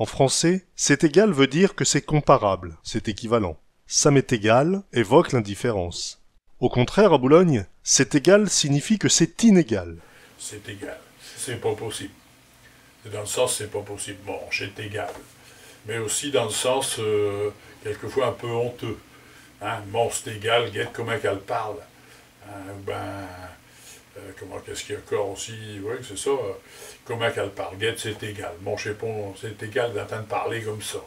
En français, c'est égal veut dire que c'est comparable, c'est équivalent. Ça m'est égal évoque l'indifférence. Au contraire, à Boulogne, c'est égal signifie que c'est inégal. C'est égal, c'est pas possible. Dans le sens, c'est pas possible. Bon, c'est égal. Mais aussi dans le sens, quelquefois un peu honteux. Hein? Bon, c'est égal, guette comment qu'elle parle. Hein? Comment qu'est-ce qu'il y a encore aussi, oui, c'est ça. Comment qu'elle parle, guette, c'est égal. Bon, je sais pas, c'est égal d'entendre parler comme ça.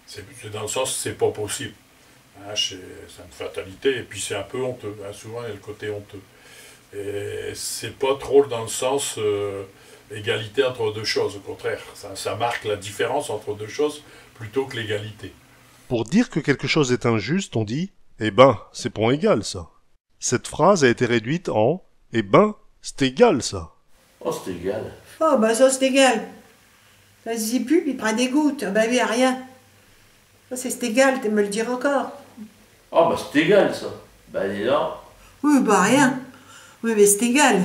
C'est dans le sens, c'est pas possible. Hein? C'est une fatalité, et puis c'est un peu honteux. Hein? Souvent, il y a le côté honteux. Et c'est pas trop dans le sens égalité entre deux choses, au contraire. Ça marque la différence entre deux choses plutôt que l'égalité. Pour dire que quelque chose est injuste, on dit « Eh ben, c'est pas égal, ça ». Cette phrase a été réduite en « Eh ben, c'est égal, ça ». Oh, c'est égal. Oh, bah ça, c'est égal. Ça se dit plus, puis il prend des gouttes. Bah oui, rien. Ça, c'est égal, tu me le dire encore. Oh, bah c'est égal, ça. Bah dis donc. Oui, bah rien. Oui, mais c'est égal.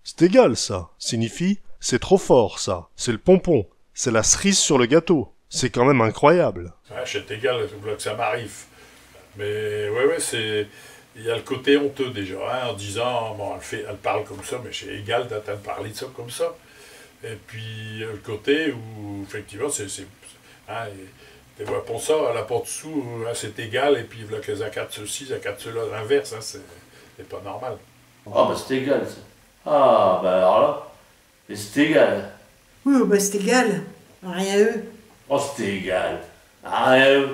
C'est égal, ça signifie « C'est trop fort, ça. C'est le pompon. C'est la cerise sur le gâteau. C'est quand même incroyable. » Ouais, c'est égal, que ça m'arrive. Mais ouais, c'est... Il y a le côté honteux déjà, hein, en disant, bon, elle parle comme ça, mais c'est égal d'entendre parler de ça comme ça. Et puis, le côté où, effectivement, hein, tu vois, pour ça, à la porte dessous, hein, c'est égal, et puis, là, que ça quatre ceci, ça quatre cela, l'inverse, hein, c'est pas normal. Oh, bah c'est égal, ça. Ah, bah alors là, mais c'est égal. Oui, bah c'est égal. Rien à eux. Oh, c'est égal. Rien.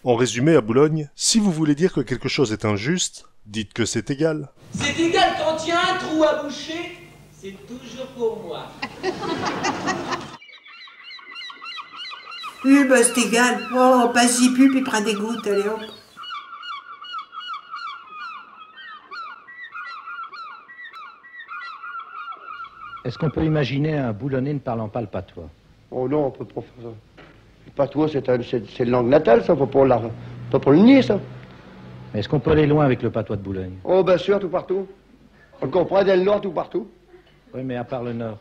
En résumé, à Boulogne, si vous voulez dire que quelque chose est injuste, dites que c'est égal. C'est égal quand il y a un trou à boucher, c'est toujours pour moi. Oui, bah c'est égal. Oh, passe-y plus, puis prends des gouttes, allez hop. Est-ce qu'on peut imaginer un Boulonnais ne parlant pas le patois? Oh non, on peut pas faire ça. Le patois, c'est une langue natale, ça, faut pas le nier, ça. Mais est-ce qu'on peut aller loin avec le patois de Boulogne? Oh, bien sûr, tout partout. On le comprend dès le nord, tout partout. Oui, mais à part le nord.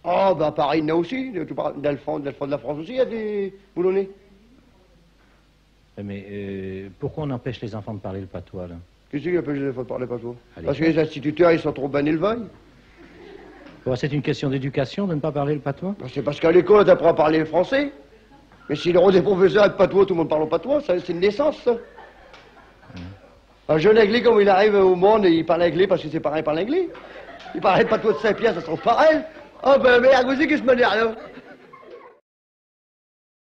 Oh, ben Paris, il y en a aussi. Dans le fond de la France aussi, il y a des Boulonnais. Oui, mais pourquoi on empêche les enfants de parler le patois, là? Qu'est-ce qui empêche les enfants de parler patois? Allez. Parce que les instituteurs, ils sont trop bien élevés. C'est une question d'éducation de ne pas parler le patois? Ben, c'est parce qu'à l'école, on apprend à parler le français. Mais si le des professeurs de patois, tout le monde parle au patois, c'est une naissance, ça. Un jeune anglais, comme il arrive au monde, il parle anglais parce que ses parents parlent anglais. Il parle le patois de Saint-Pierre, ça se trouve pareil. Ah ben merde, vous savez qu'est-ce que je me dis, là?